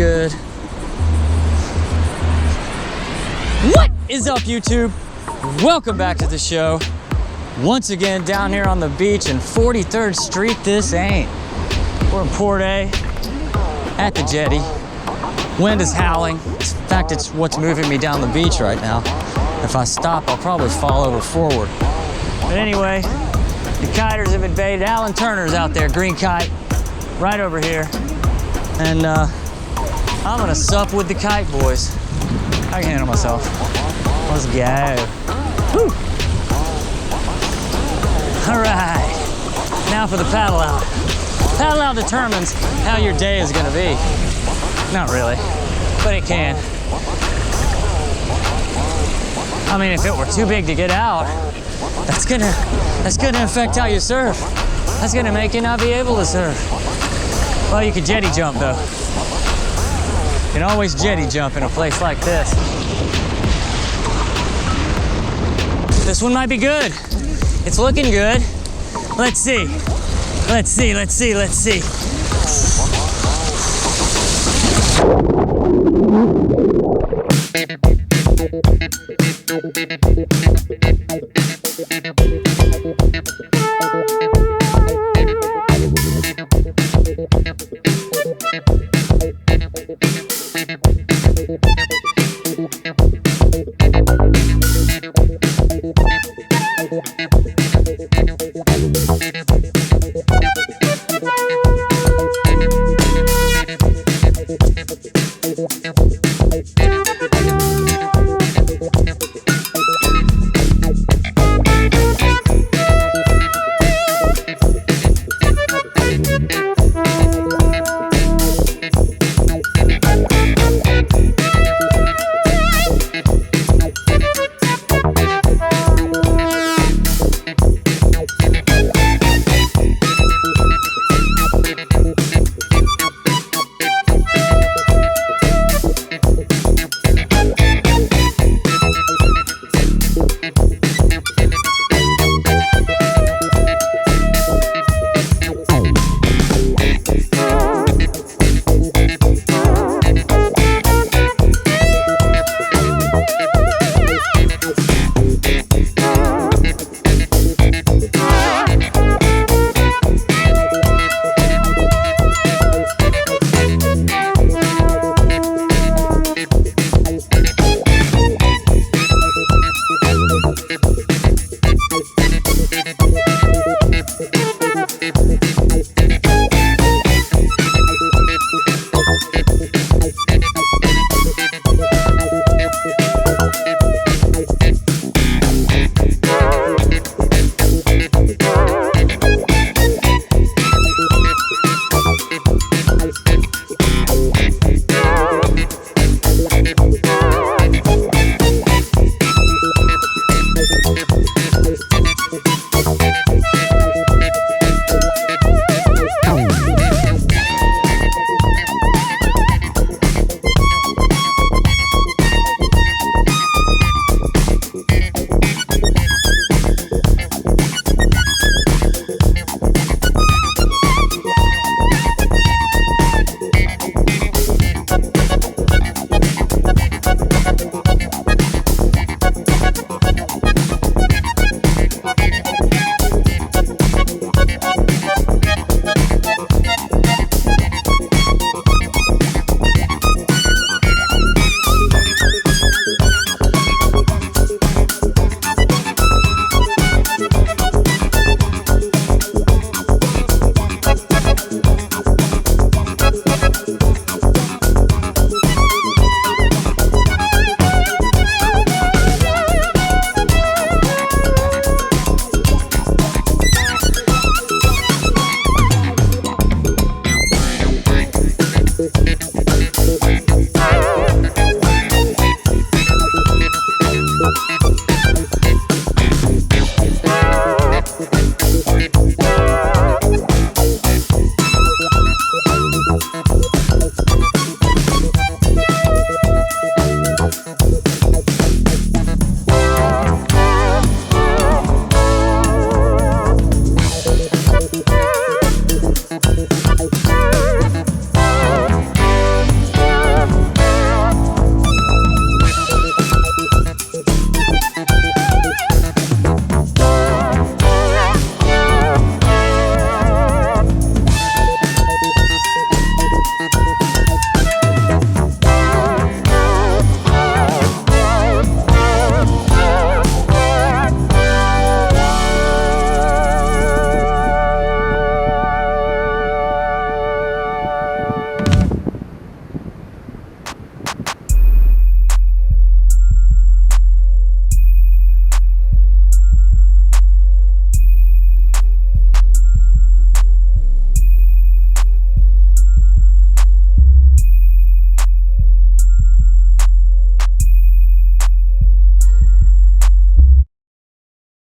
good? What is up, YouTube? Welcome back to the show. Once again, down here on the beach in 43rd Street, this ain't. We're in Port A, at the jetty. Wind is howling. In fact, it's what's moving me down the beach right now. If I stop, I'll probably fall over forward. But anyway, the kiters have been baited. Alan Turner's out there, green kite, right over here. And I'm gonna sup with the kite boys. I can handle myself. Let's go. Woo. All right, now for the paddle out. Paddle out determines how your day is gonna be. Not really, but it can. I mean, if it were too big to get out, that's gonna affect how you surf. That's gonna make you not be able to surf. Well, you can jetty jump though. You can always jetty jump in a place like this. This one might be good. It's looking good. Let's see. Let's see, let's see, let's see.